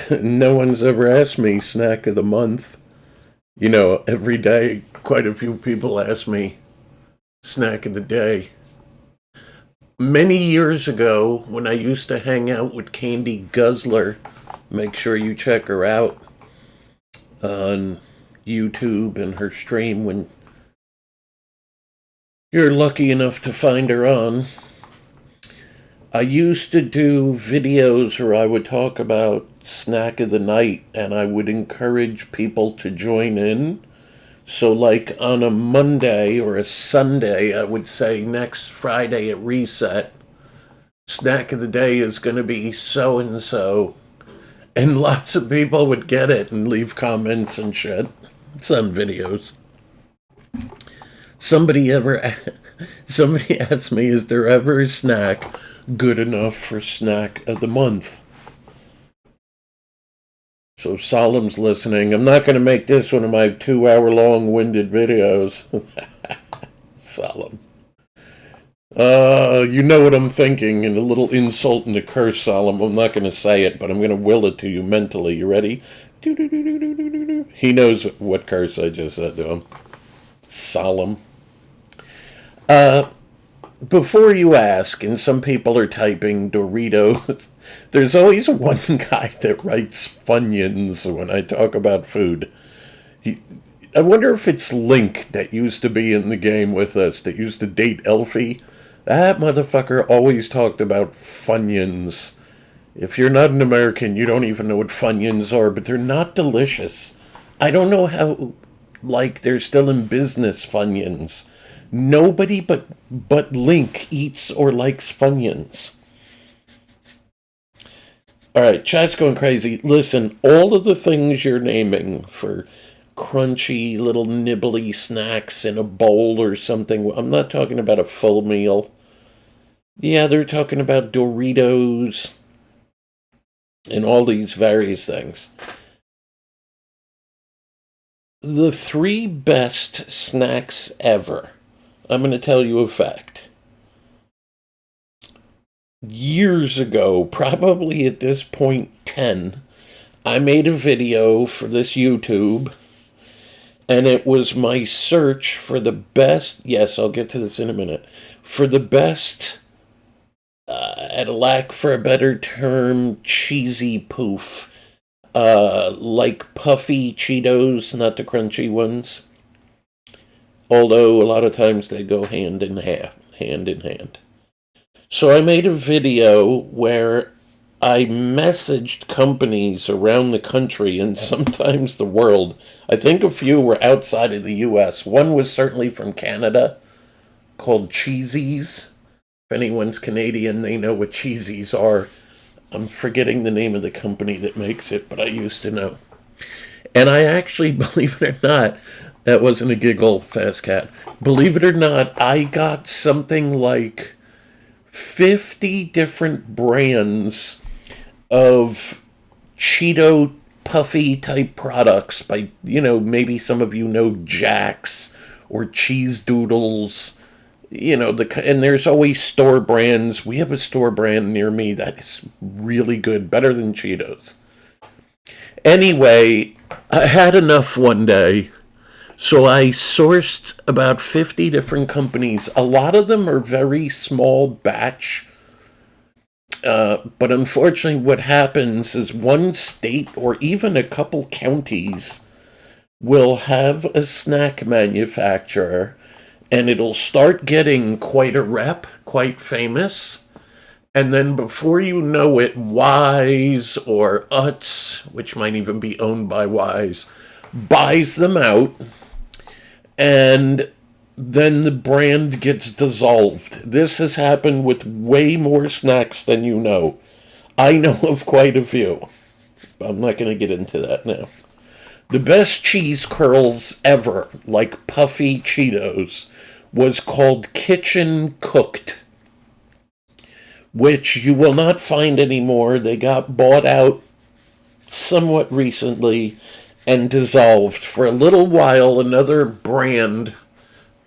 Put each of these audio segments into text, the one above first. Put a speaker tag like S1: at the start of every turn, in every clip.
S1: No one's ever asked me snack of the month. Every day, quite a few people ask me snack of the day. Many years ago, when I used to hang out with Candy Guzzler, make sure you check her out on YouTube and her stream when you're lucky enough to find her on. I used to do videos where I would talk about snack of the night and I would encourage people to join in. So, like on a Monday or a Sunday, I would say next Friday at Reset, snack of the day is going to be so and so. And lots of people would get it and leave comments and shit. It's on videos. Somebody asked me, is there ever a snack good enough for snack of the month? So Solemn's listening. I'm not going to make this one of my 2-hour long-winded videos. Solemn. You know what I'm thinking, and a little insult and a curse, Solemn. I'm not going to say it, but I'm going to will it to you mentally. You ready? He knows what curse I just said to him. Solemn. Before you ask, and some people are typing Doritos, there's always one guy that writes Funyuns when I talk about food. I wonder if it's Link that used to be in the game with us, that used to date Elfie. That motherfucker always talked about Funyuns. If you're not an American, you don't even know what Funyuns are, but they're not delicious. I don't know how, they're still in business, Funyuns. Nobody but Link eats or likes Funyuns. Alright, chat's going crazy. Listen, all of the things you're naming for crunchy little nibbly snacks in a bowl or something, I'm not talking about a full meal. Yeah, they're talking about Doritos and all these various things. The 3 best snacks ever. I'm going to tell you a fact. Years ago, probably at this point 10, I made a video for this YouTube, and it was my search for the best, yes, I'll get to this in a minute, for the best, at a lack for a better term, cheesy poof, like puffy Cheetos, not the crunchy ones. Although a lot of times they go hand in hand. So I made a video where I messaged companies around the country and sometimes the world. I think a few were outside of the U.S. One was certainly from Canada, called Cheesies. If anyone's Canadian, they know what Cheesies are. I'm forgetting the name of the company that makes it, but I used to know. And I actually, believe it or not, that wasn't a giggle, Fast Cat. Believe it or not, I got something like 50 different brands of Cheeto puffy type products by, maybe some of you know Jax or Cheese Doodles, and there's always store brands. We have a store brand near me that is really good, better than Cheetos. Anyway, I had enough one day. So I sourced about 50 different companies. A lot of them are very small batch. But unfortunately what happens is one state or even a couple counties will have a snack manufacturer and it'll start getting quite a rep, quite famous. And then before you know it, Wise or Utz, which might even be owned by Wise, buys them out. And then the brand gets dissolved. This has happened with way more snacks than you know. I know of quite a few. I'm not going to get into that now. The best cheese curls ever, like puffy Cheetos, was called Kitchen Cooked, which you will not find anymore. They got bought out somewhat recently and dissolved. For a little while, another brand,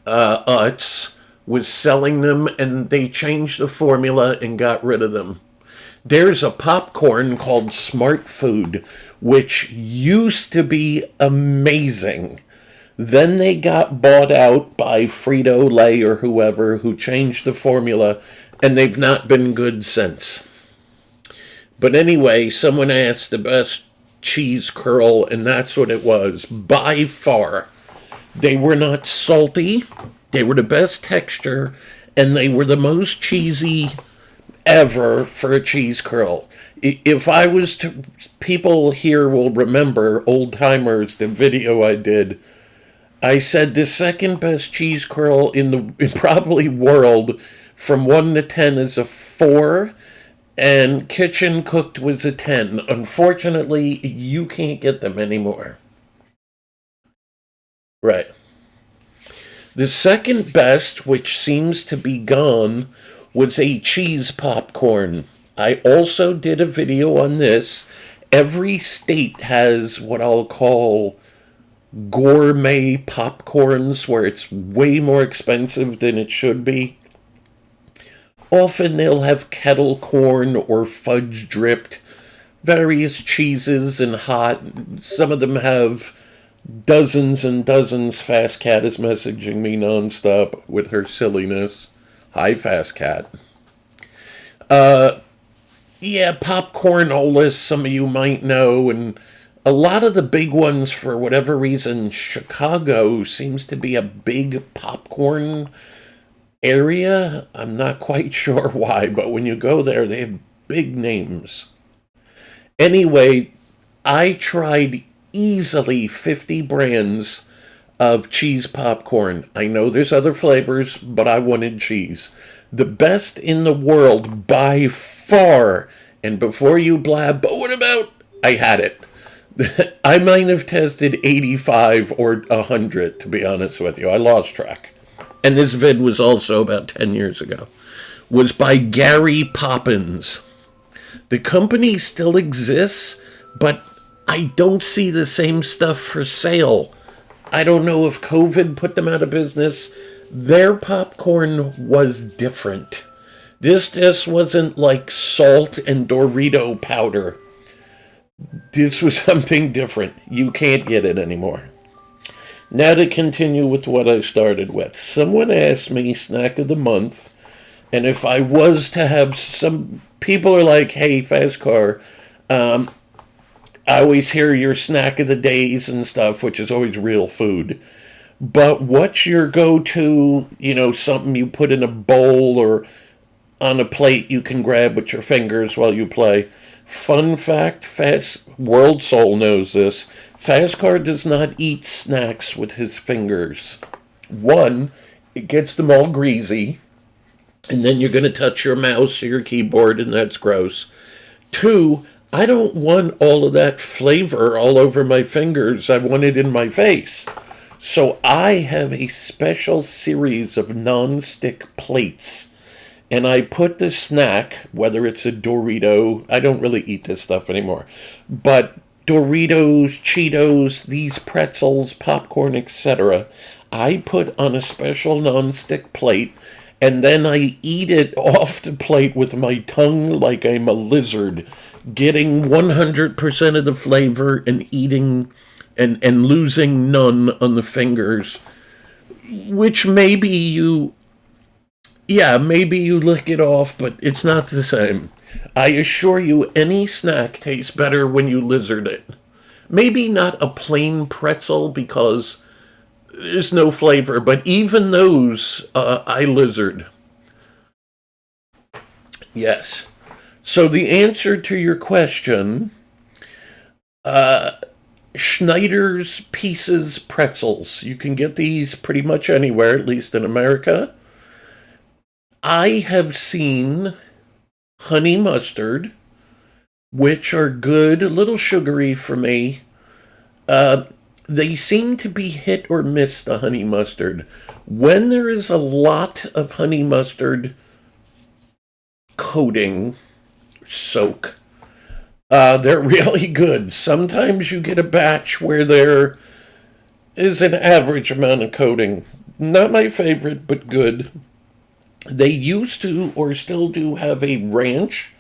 S1: Utz, was selling them, and they changed the formula and got rid of them. There's a popcorn called Smart Food, which used to be amazing. Then they got bought out by Frito-Lay or whoever who changed the formula, and they've not been good since. But anyway, someone asked the best cheese curl, and that's what it was, by far. They were not salty, they were the best texture, and they were the most cheesy ever for a cheese curl. If I was to, people here will remember, old timers, the video I did. I said the second best cheese curl in the probably world from 1 to 10 is a 4, and Kitchen Cooked was a 10. Unfortunately, you can't get them anymore. Right. The second best, which seems to be gone, was a cheese popcorn. I also did a video on this. Every state has what I'll call gourmet popcorns, where it's way more expensive than it should be. Often they'll have kettle corn or fudge dripped, various cheeses and hot. Some of them have dozens and dozens. Fast Cat is messaging me nonstop with her silliness. Hi, Fast Cat. Yeah, Popcornolis, some of you might know, and a lot of the big ones, for whatever reason, Chicago seems to be a big popcorn area. I'm not quite sure why, but when you go there, they have big names. Anyway, I tried easily 50 brands of cheese popcorn. I know there's other flavors, but I wanted cheese. The best in the world by far. And before you blab, but what about? I had it. I might have tested 85 or 100, to be honest with you. I lost track. And this vid was also about 10 years ago. Was by Gary Poppins. The company still exists, but I don't see the same stuff for sale. I don't know if COVID put them out of business. Their popcorn was different. This just wasn't like salt and Dorito powder. This was something different. You can't get it anymore. Now to continue with what I started with. Someone asked me snack of the month, and if I was to have some, people are like, hey, Fastcar, I always hear your snack of the days and stuff, which is always real food. But what's your go-to, something you put in a bowl or on a plate you can grab with your fingers while you play? Fun fact, World Soul knows this. Fastcar does not eat snacks with his fingers. One, it gets them all greasy, and then you're going to touch your mouse or your keyboard, and that's gross. Two, I don't want all of that flavor all over my fingers. I want it in my face. So I have a special series of non-stick plates. And I put the snack, whether it's a Dorito, I don't really eat this stuff anymore, but Doritos, Cheetos, these pretzels, popcorn, etc., I put on a special non-stick plate, and then I eat it off the plate with my tongue like I'm a lizard, getting 100% of the flavor and eating and losing none on the fingers, which maybe you lick it off, but it's not the same. I assure you, any snack tastes better when you lizard it. Maybe not a plain pretzel because there's no flavor, but even those, I lizard. Yes. So the answer to your question, Schneider's Pieces pretzels. You can get these pretty much anywhere, at least in America. I have seen honey mustard, which are good, a little sugary for me. They seem to be hit or miss, the honey mustard. When there is a lot of honey mustard coating, soak, they're really good. Sometimes you get a batch where there is an average amount of coating. Not my favorite, but good. They used to, or still do, have a ranch,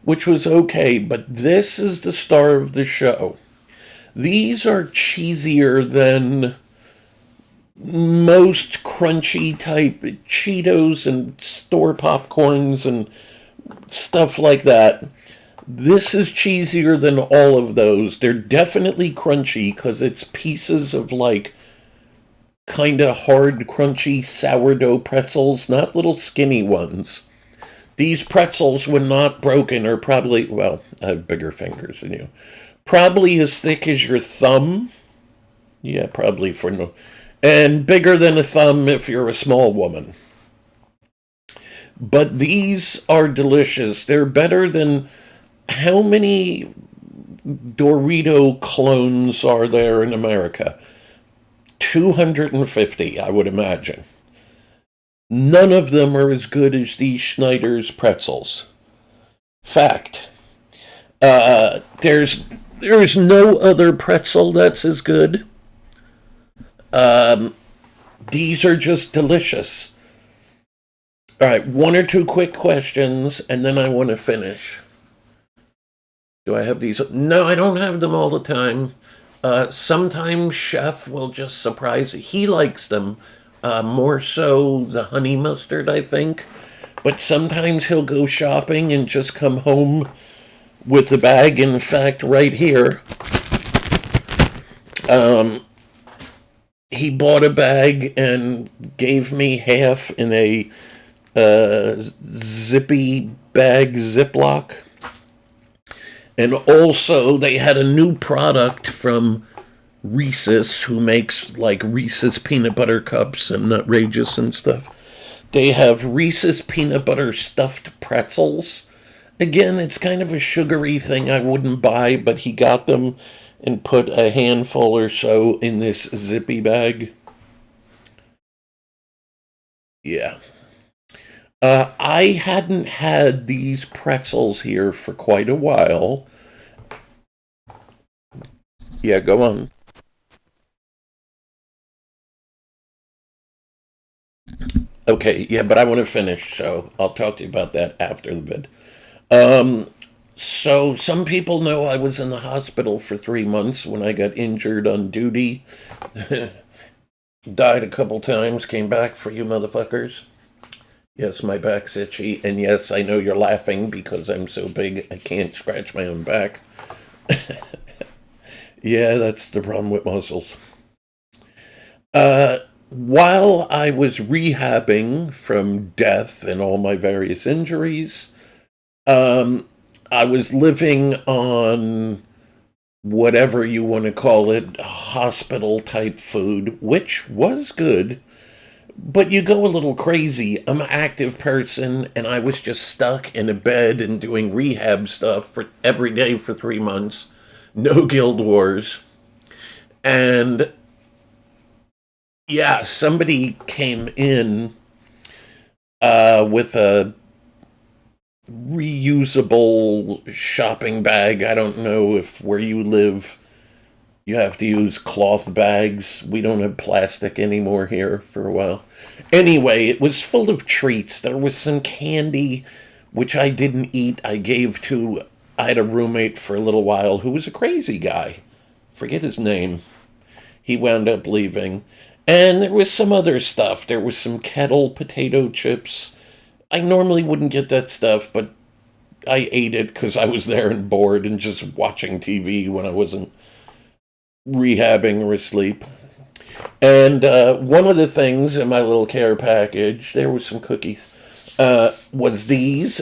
S1: which was okay, but this is the star of the show. These are cheesier than most crunchy type Cheetos and store popcorns and stuff like that. This is cheesier than all of those. They're definitely crunchy because it's pieces of like kind of hard, crunchy sourdough pretzels, not little skinny ones. These pretzels, when not broken, are probably, well, I have bigger fingers than you. Probably as thick as your thumb. Yeah, probably for no. And bigger than a thumb if you're a small woman. But these are delicious. They're better than how many Dorito clones are there in America? 250, I would imagine. None of them are as good as these Schneider's pretzels. Fact. There's no other pretzel that's as good. These are just delicious. All right, one or two quick questions, and then I want to finish. Do I have these? No, I don't have them all the time. Sometimes Chef will just surprise. He likes them. More so the honey mustard, I think. But sometimes he'll go shopping and just come home with the bag. In fact, right here, he bought a bag and gave me half in a zippy bag Ziploc. And also, they had a new product from Reese's, who makes like Reese's peanut butter cups and Nutrageous and stuff. They have Reese's peanut butter stuffed pretzels. Again, it's kind of a sugary thing I wouldn't buy, but he got them and put a handful or so in this zippy bag. Yeah. I hadn't had these pretzels here for quite a while. Yeah, go on. Okay, yeah, but I want to finish, so I'll talk to you about that after the vid. Um, so some people know I was in the hospital for 3 months when I got injured on duty. Died a couple times, came back for you motherfuckers. Yes, my back's itchy, and yes, I know you're laughing because I'm so big I can't scratch my own back. Yeah, that's the problem with muscles. While I was rehabbing from death and all my various injuries, um, I was living on whatever you want to call it, hospital type food, which was good. But you go a little crazy. I'm an active person, and I was just stuck in a bed and doing rehab stuff for every day for 3 months. No Guild Wars. And yeah, somebody came in with a reusable shopping bag. I don't know if where you live you have to use cloth bags. We don't have plastic anymore here for a while. Anyway, it was full of treats. There was some candy, which I didn't eat. I had a roommate for a little while who was a crazy guy. Forget his name. He wound up leaving. And there was some other stuff. There was some kettle potato chips. I normally wouldn't get that stuff, but I ate it because I was there and bored and just watching TV when I wasn't rehabbing or asleep. And one of the things in my little care package, there was some cookies, was these,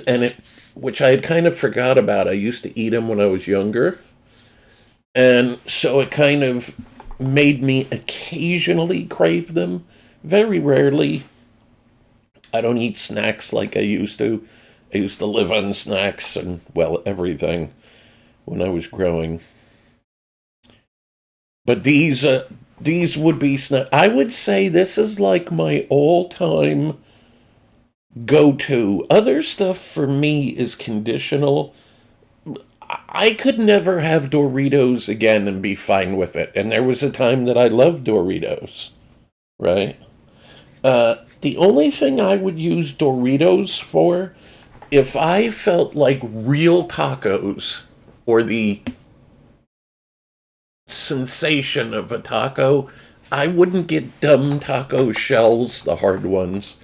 S1: which I had kind of forgot about. I used to eat them when I was younger. And so it kind of made me occasionally crave them. Very rarely. I don't eat snacks like I used to. I used to live on snacks and, well, everything when I was growing. But these would be snacks. I would say this is like my all-time go-to. Other stuff for me is conditional. I could never have Doritos again and be fine with it. And there was a time that I loved Doritos, right? The only thing I would use Doritos for if I felt like real tacos or the sensation of a taco, I wouldn't get dumb taco shells, the hard ones.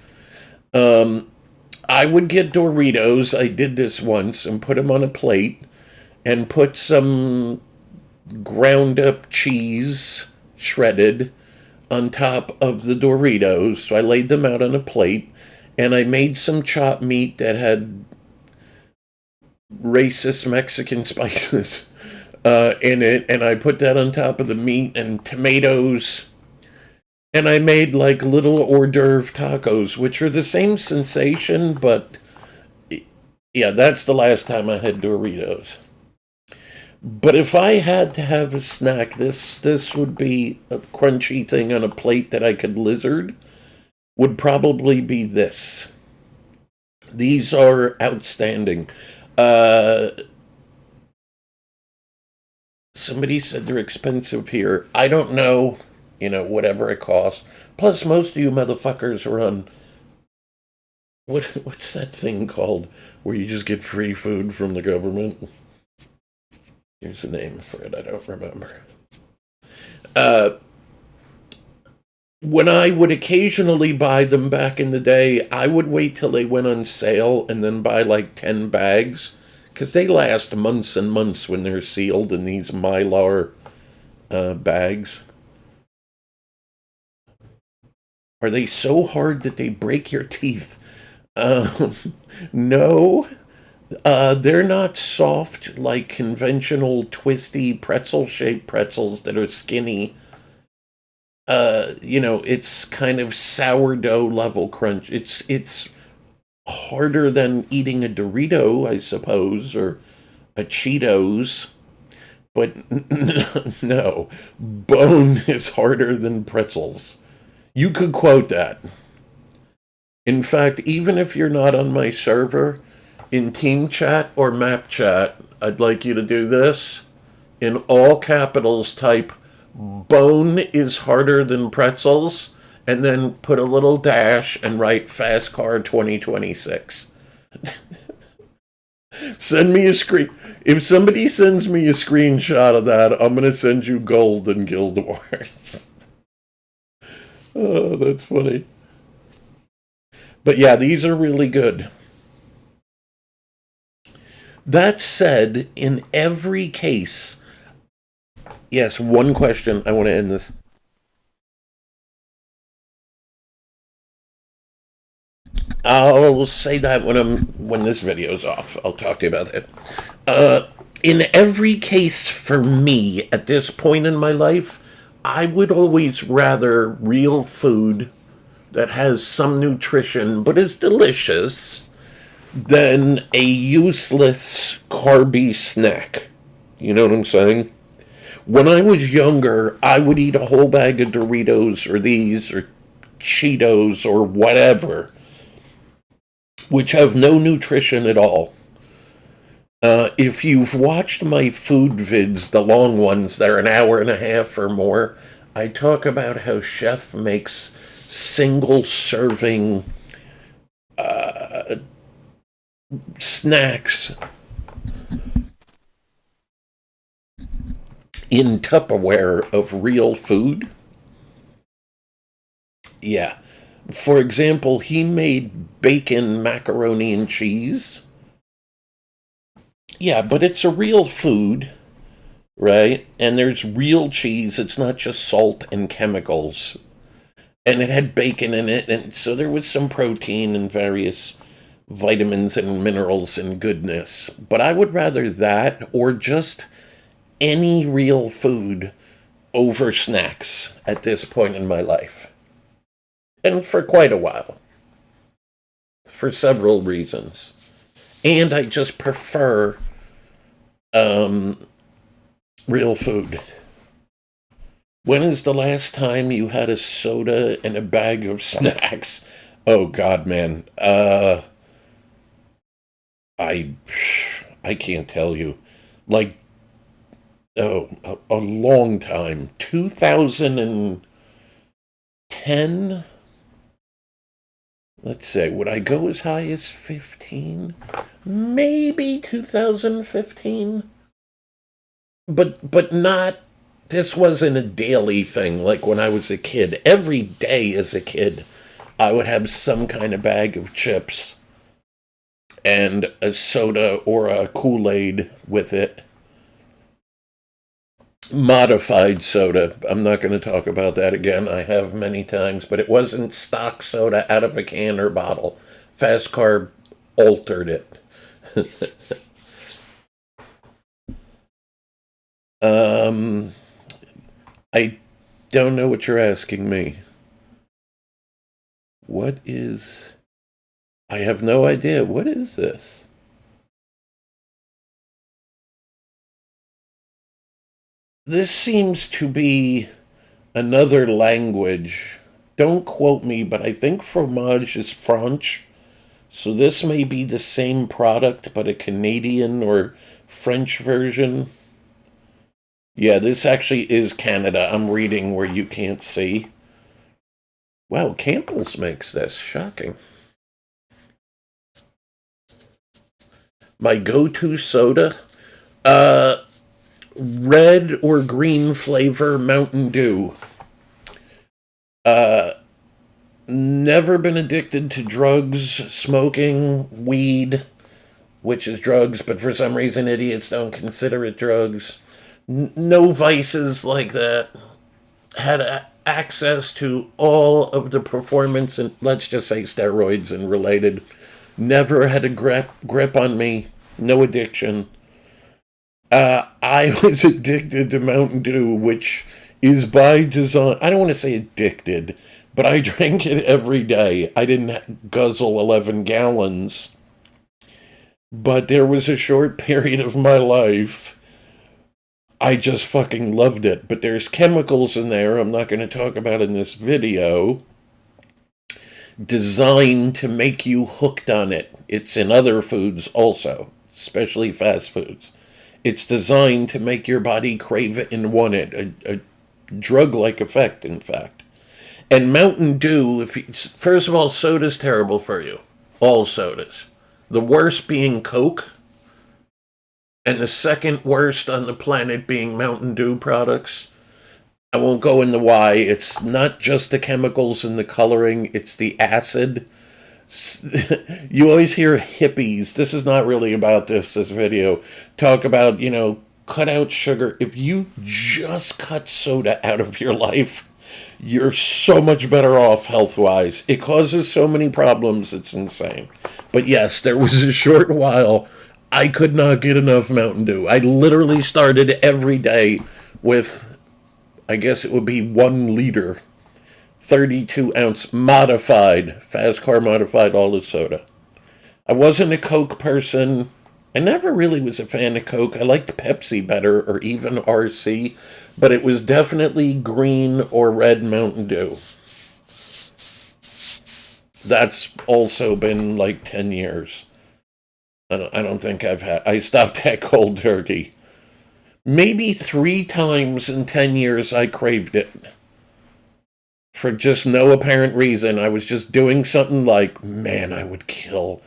S1: I would get Doritos. I did this once and put them on a plate and put some ground up cheese, shredded, on top of the Doritos. So I laid them out on a plate and I made some chopped meat that had racist Mexican spices in it, and I put that on top of the meat and tomatoes. And I made like little hors d'oeuvre tacos, which are the same sensation, but yeah, that's the last time I had Doritos. But if I had to have a snack, this would be a crunchy thing on a plate that I could lizard. Would probably be this. These are outstanding. Uh, Somebody said they're expensive here. I don't know, whatever it costs. Plus, most of you motherfuckers are on what's that thing called where you just get free food from the government? Here's the name for it. I don't remember. Uh, when I would occasionally buy them back in the day, I would wait till they went on sale and then buy like 10 bags because they last months and months when they're sealed in these Mylar bags. Are they so hard that they break your teeth? Um, no, they're not soft like conventional twisty pretzel shaped pretzels that are skinny. It's kind of sourdough level crunch. It's harder than eating a Dorito, I suppose, or a Cheetos. But no, bone is harder than pretzels. You could quote that. In fact, even if you're not on my server, in Team Chat or Map Chat, I'd like you to do this. In all capitals, type bone is harder than pretzels, and then put a little dash and write Fastcar 2026. Send me a screen. If somebody sends me a screenshot of that, I'm going to send you gold in Guild Wars. Oh, that's funny. But yeah, these are really good. That said, in every case, yes, one question. I want to end this. I'll say that when this video's off. I'll talk to you about it. In every case, for me at this point in my life, I would always rather real food that has some nutrition but is delicious than a useless carby snack. You know what I'm saying? When I was younger, I would eat a whole bag of Doritos or these or Cheetos or whatever, which have no nutrition at all. If you've watched my food vids, the long ones that are an hour and a half or more, I talk about how Chef makes single serving snacks in Tupperware of real food. Yeah. For example, he made bacon macaroni and cheese. Yeah, but it's a real food, right? And there's real cheese. It's not just salt and chemicals. And it had bacon in it, and so there was some protein and various vitamins and minerals and goodness. But I would rather that or just any real food over snacks at this point in my life. And for quite a while. For several reasons. And I just prefer real food. When is the last time you had a soda and a bag of snacks? Oh God, man. I I can't tell you. Like, oh, a long time. 2010. Let's say, would I go as high as 15? Maybe 2015. But not, this wasn't a daily thing like when I was a kid. Every day as a kid, I would have some kind of bag of chips and a soda or a Kool-Aid with it. Modified soda. I'm not going to talk about that again. I have many times, but it wasn't stock soda out of a can or bottle. Fastcar altered it. I don't know what you're asking me. What is... I have no idea. What is this? This seems to be another language. Don't quote me, but I think fromage is French. So this may be the same product, but a Canadian or French version. Yeah, this actually is Canada. I'm reading where you can't see. Wow, Campbell's makes this. Shocking. My go-to soda? Red or green flavor Mountain Dew. Never been addicted to drugs, smoking, weed, which is drugs, but for some reason idiots don't consider it drugs. No vices like that. Had access to all of the performance and, let's just say, steroids and related. Never had a grip on me. No addiction. I was addicted to Mountain Dew, which is by design. I don't want to say addicted, but I drank it every day. I didn't guzzle 11 gallons. But there was a short period of my life I just fucking loved it. But there's chemicals in there I'm not going to talk about in this video designed to make you hooked on it. It's in other foods also, especially fast foods. It's designed to make your body crave it and want it. A drug-like effect, in fact. And Mountain Dew, first of all, soda's terrible for you. All sodas. The worst being Coke. And the second worst on the planet being Mountain Dew products. I won't go into why. It's not just the chemicals and the coloring. It's the acid. You always hear hippies. This is not really about this video. Talk about, cut out sugar. If you just cut soda out of your life, you're so much better off health-wise. It causes so many problems, it's insane. But yes, there was a short while I could not get enough Mountain Dew. I literally started every day with, I guess it would be 1 liter, 32-ounce modified, Fastcar modified all the soda. I wasn't a Coke person. I never really was a fan of Coke. I liked Pepsi better, or even RC, but it was definitely green or red Mountain Dew. That's also been like 10 years. I don't think I stopped that cold turkey. Maybe 3 times in 10 years I craved it. For just no apparent reason. I was just doing something like, man, I would kill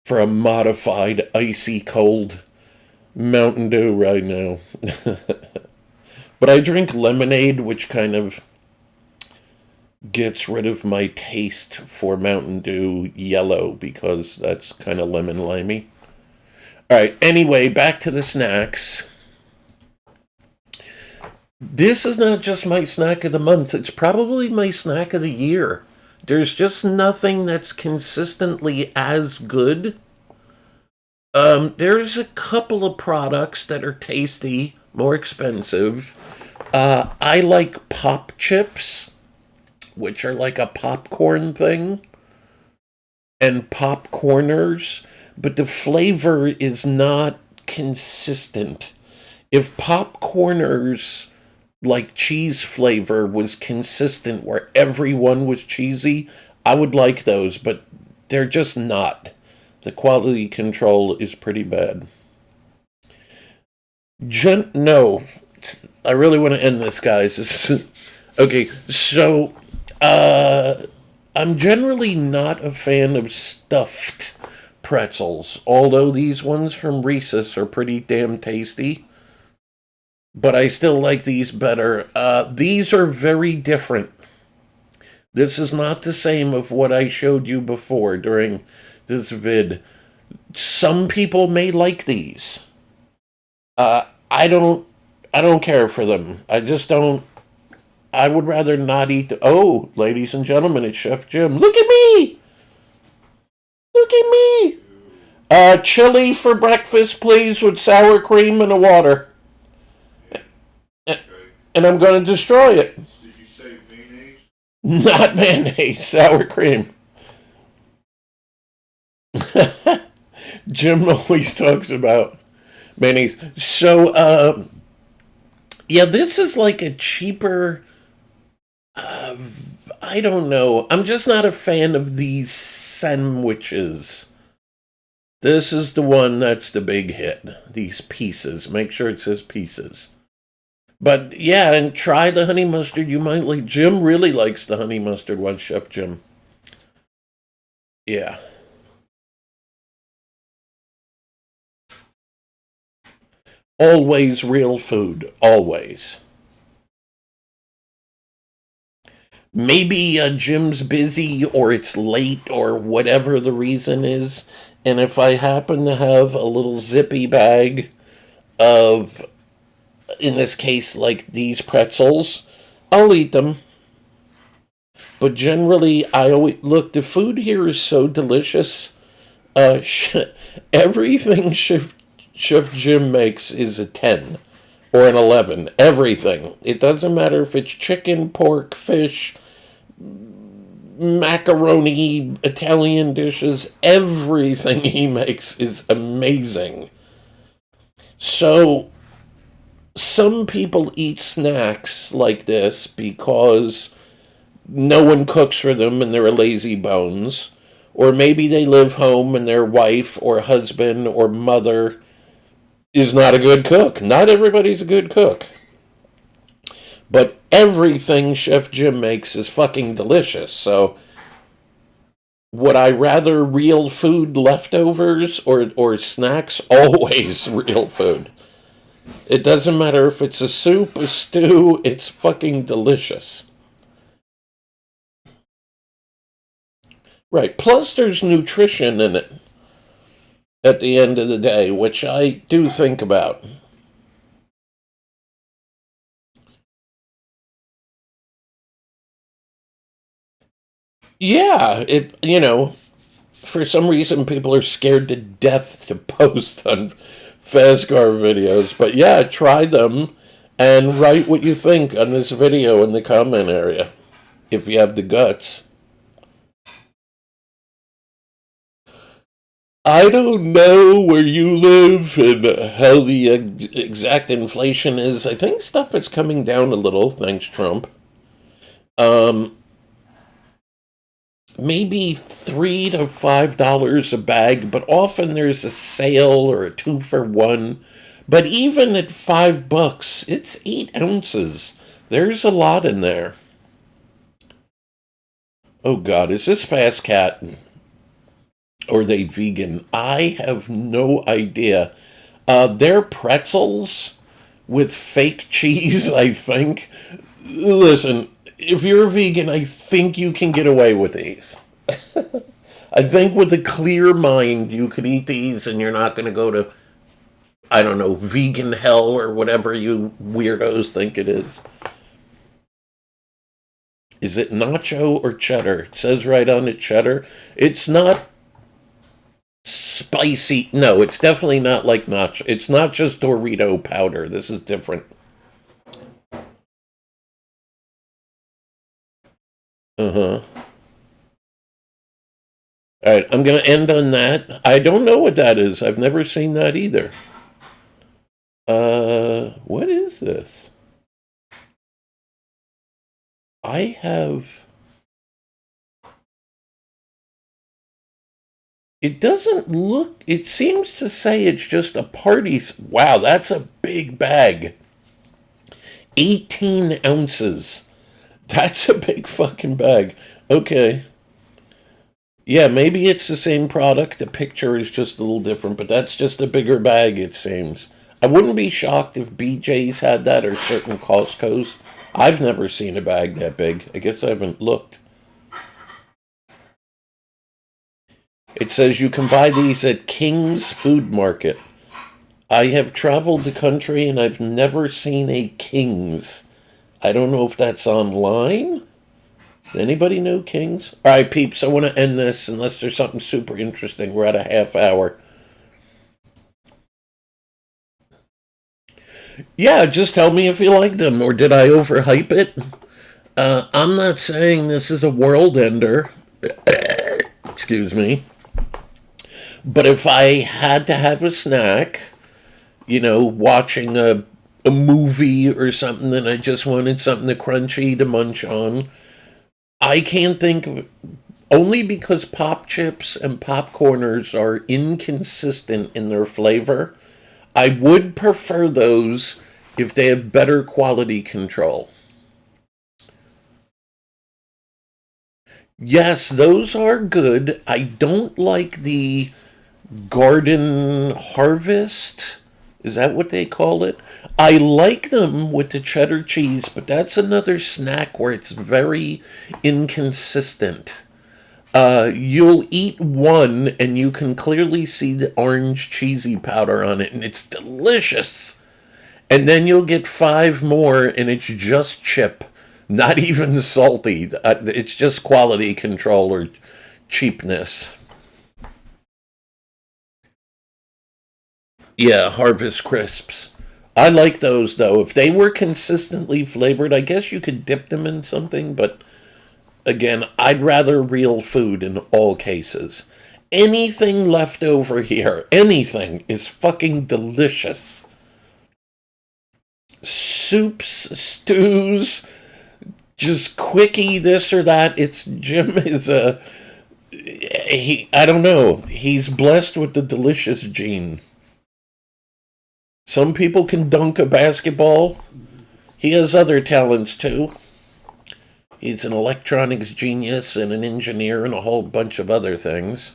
S1: for a modified icy cold Mountain Dew right now. But I drink lemonade, which kind of gets rid of my taste for Mountain Dew yellow, because that's kind of lemon-limey. Alright, anyway, back to the snacks. This is not just my snack of the month, it's probably my snack of the year. There's just nothing that's consistently as good. There's a couple of products that are tasty, more expensive. I like pop chips, which are like a popcorn thing, and popcorners, but the flavor is not consistent. If popcorners, like cheese flavor, was consistent where everyone was cheesy, I would like those, but they're just not. The quality control is pretty bad. No, I really want to end this, guys. Okay, so, I'm generally not a fan of stuffed pretzels, although these ones from Reese's are pretty damn tasty. But I still like these better. These are very different. This is not the same of what I showed you before during this vid. Some people may like these. I don't. I don't care for them. I just don't. I would rather not eat. Oh, ladies and gentlemen, it's Chef Jim. Look at me. Look at me. Chili for breakfast, please, with sour cream and a water. And I'm going to destroy it.
S2: Did you say mayonnaise?
S1: Not mayonnaise, sour cream. Jim always talks about mayonnaise. So, yeah, this is like a cheaper. I don't know. I'm just not a fan of these sandwiches. This is the one that's the big hit. These pieces. Make sure it says pieces. But yeah, and try the honey mustard. You might like. Jim really likes the honey mustard one, Chef Jim. Yeah. Always real food. Always. Maybe Jim's busy or it's late or whatever the reason is. And if I happen to have a little zippy bag of, in this case, like these pretzels, I'll eat them. But generally, I always look. The food here is so delicious. Everything Chef Jim makes is a 10 or an 11. Everything. It doesn't matter if it's chicken, pork, fish, macaroni, Italian dishes. Everything he makes is amazing. So some people eat snacks like this because no one cooks for them and they're lazy bones. Or maybe they live home and their wife or husband or mother is not a good cook. Not everybody's a good cook. But everything Chef Jim makes is fucking delicious. So would I rather real food leftovers or snacks? Always real food. It doesn't matter if it's a soup, a stew, it's fucking delicious. Right. Plus there's nutrition in it at the end of the day, which I do think about. Yeah, for some reason people are scared to death to post on Fastcar videos. But yeah, try them and write what you think on this video in the comment area if you have the guts. I don't know where you live and how the exact inflation is. I think stuff is coming down a little, thanks Trump. Maybe $3 to $5 a bag, but often there's a sale or a 2-for-1. But even at $5, it's 8 ounces. There's a lot in there. Oh God, is this Fast Cat? Or are they vegan? I have no idea. They're pretzels with fake cheese, I think. Listen, if you're a vegan, I think you can get away with these. I think with a clear mind, you could eat these and you're not going to go to, I don't know, vegan hell or whatever you weirdos think it is. Is it nacho or cheddar? It says right on it cheddar. It's not spicy. No, it's definitely not like nacho. It's not just Dorito powder. This is different. Uh-huh. Alright, I'm going to end on that. I don't know what that is. I've never seen that either. What is this? I have... It doesn't look... It seems to say it's just a party... Wow, that's a big bag. 18 ounces. That's a big fucking bag. Okay. Yeah, maybe it's the same product. The picture is just a little different, but that's just a bigger bag, it seems. I wouldn't be shocked if BJ's had that or certain Costco's. I've never seen a bag that big. I guess I haven't looked. It says you can buy these at King's Food Market. I have traveled the country and I've never seen a King's. I don't know if that's online. Anybody know King's? All right, peeps, I want to end this unless there's something super interesting. We're at a half hour. Yeah, just tell me if you like them, or did I overhype it? I'm not saying this is a world ender. Excuse me. But if I had to have a snack, watching a movie or something, and I just wanted something crunchy to munch on, I can't think of, only because pop chips and popcorners are inconsistent in their flavor. I would prefer those if they have better quality control. Yes, those are good. I don't like the Garden Harvest. Is that what they call it? I like them with the cheddar cheese, but that's another snack where it's very inconsistent. You'll eat one and you can clearly see the orange cheesy powder on it, and it's delicious. And then you'll get five more, and it's just chip, not even salty. It's just quality control or cheapness. Yeah, Harvest Crisps. I like those though. If they were consistently flavored, I guess you could dip them in something, but again, I'd rather real food in all cases. Anything left over here, anything, is fucking delicious. Soups, stews, just quickie this or that. It's Jim is a I don't know. He's blessed with the delicious gene. Some people can dunk a basketball. He has other talents too. He's an electronics genius and an engineer and a whole bunch of other things.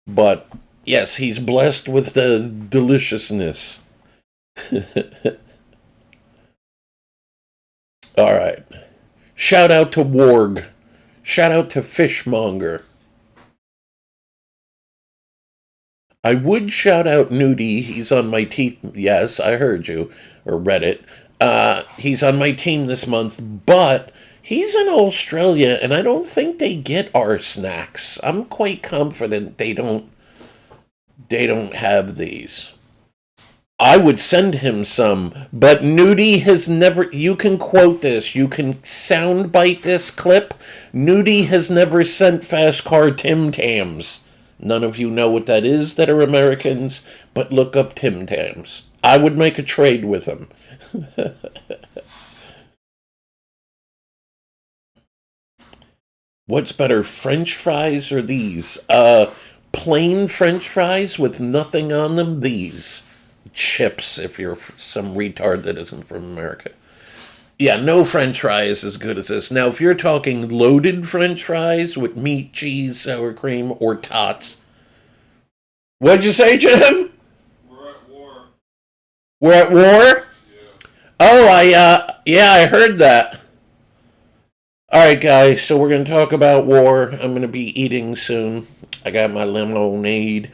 S1: But yes, he's blessed with the deliciousness. All right. Shout out to Warg. Shout out to Fishmonger. I would shout out Nudie. He's on my team. Yes, I heard you or read it. He's on my team this month, but he's in Australia, and I don't think they get our snacks. I'm quite confident they don't. They don't have these. I would send him some, but Nudie has never. You can quote this. You can soundbite this clip. Nudie has never sent Fastcar Tim Tams. None of you know what that is that are Americans, but look up Tim Tams. I would make a trade with him. What's better, French fries or these? Plain French fries with nothing on them. These chips, if you're some retard that isn't from America. Yeah, no French fry is as good as this. Now, if you're talking loaded French fries with meat, cheese, sour cream, or tots. What'd you say, Jim?
S2: We're at war.
S1: We're at war?
S2: Yeah.
S1: Oh, yeah, I heard that. Alright, guys, so we're going to talk about war. I'm going to be eating soon. I got my lemonade,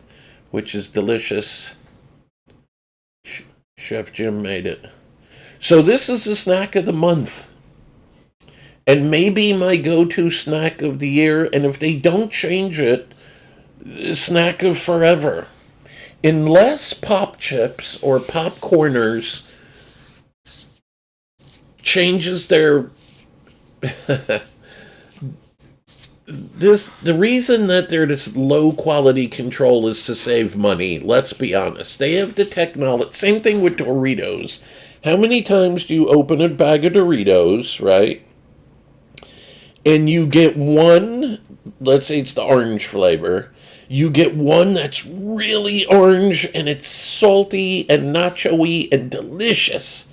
S1: which is delicious. Chef Jim made it. So this is the snack of the month. And maybe my go-to snack of the year, and if they don't change it, snack of forever. Unless Pop Chips or Popcorners changes their the reason that they're this low quality control is to save money. Let's be honest. They have the technology. Same thing with Doritos. How many times do you open a bag of Doritos, right? And you get one, let's say it's the orange flavor. You get one that's really orange and it's salty and nacho-y and delicious.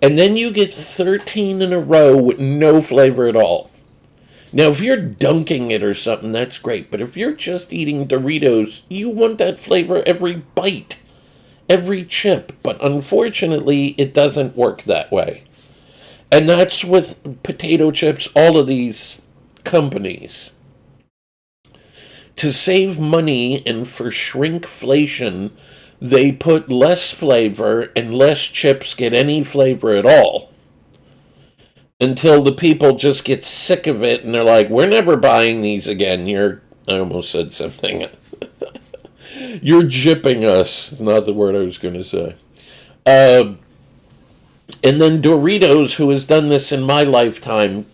S1: And then you get 13 in a row with no flavor at all. Now, if you're dunking it or something, that's great. But if you're just eating Doritos, you want that flavor every bite, every chip. But unfortunately, it doesn't work that way. And that's with potato chips, all of these companies. To save money and for shrinkflation, they put less flavor and less chips get any flavor at all. Until the people just get sick of it and they're like, we're never buying these again. I almost said something. You're gypping us. It's not the word I was going to say. And then Doritos, who has done this in my lifetime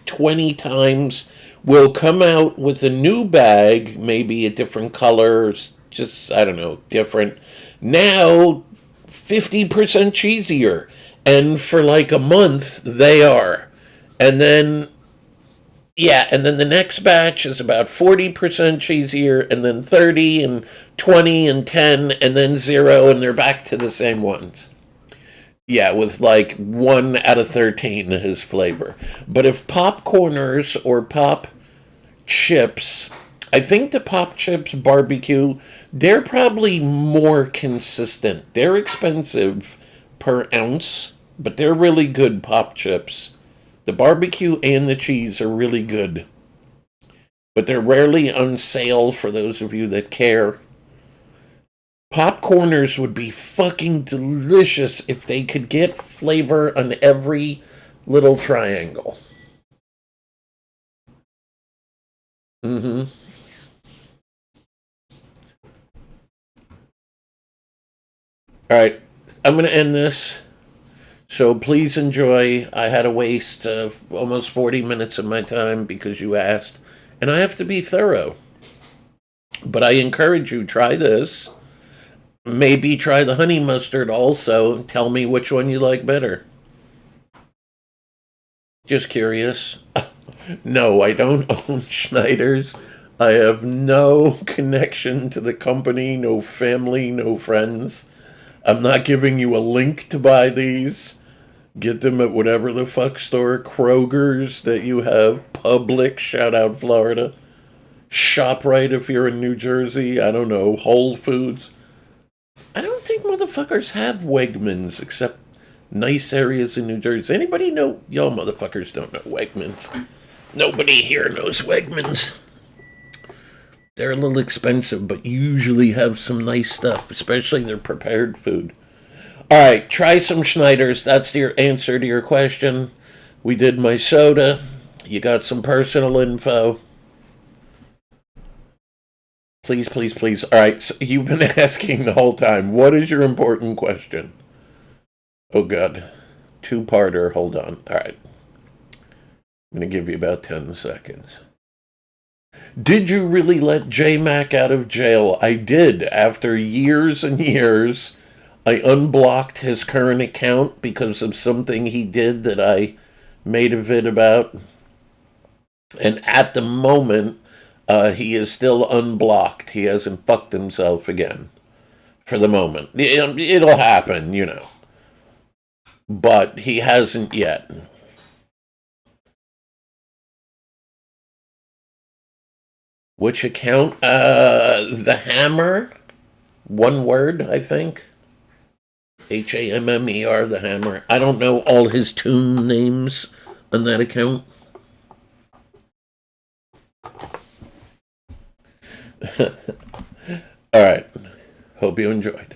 S1: 20 times, will come out with a new bag, maybe a different color, just, I don't know, different. Now, 50% cheesier. And for like a month, they are. And then, yeah, and then the next batch is about 40% cheesier, and then 30 and 20 and 10, and then 0, and they're back to the same ones. Yeah, with like 1 out of 13 his flavor. But if popcorners or pop chips, I think the pop chips barbecue, they're probably more consistent. They're expensive per ounce, but they're really good pop chips. The barbecue and the cheese are really good. But they're rarely on sale for those of you that care. Popcorners would be fucking delicious if they could get flavor on every little triangle. Mm-hmm. All right, I'm going to end this. So please enjoy. I had to waste almost 40 minutes of my time because you asked. And I have to be thorough. But I encourage you, try this. Maybe try the honey mustard also. Tell me which one you like better. Just curious. No, I don't own Schneider's. I have no connection to the company, no family, no friends. I'm not giving you a link to buy these. Get them at whatever the fuck store, Kroger's that you have, Publix, shout out Florida, ShopRite if you're in New Jersey, I don't know, Whole Foods. I don't think motherfuckers have Wegmans except nice areas in New Jersey. Anybody know? Y'all motherfuckers don't know Wegmans. Nobody here knows Wegmans. They're a little expensive, but usually have some nice stuff, especially their prepared food. All right, try some Schneider's. That's your answer to your question. We did my soda. You got some personal info. Please, please, please. All right, so you've been asking the whole time. What is your important question? Oh, God. Two-parter. Hold on. All right. I'm going to give you about 10 seconds. Did you really let J Mac out of jail? I did. After years and years, I unblocked his current account because of something he did that I made a vid about. And at the moment, he is still unblocked. He hasn't fucked himself again. For the moment. It'll happen, you know. But he hasn't yet. Which account? The Hammer. One word, I think. Hammer, the Hammer. I don't know all his tune names on that account. All right. Hope you enjoyed.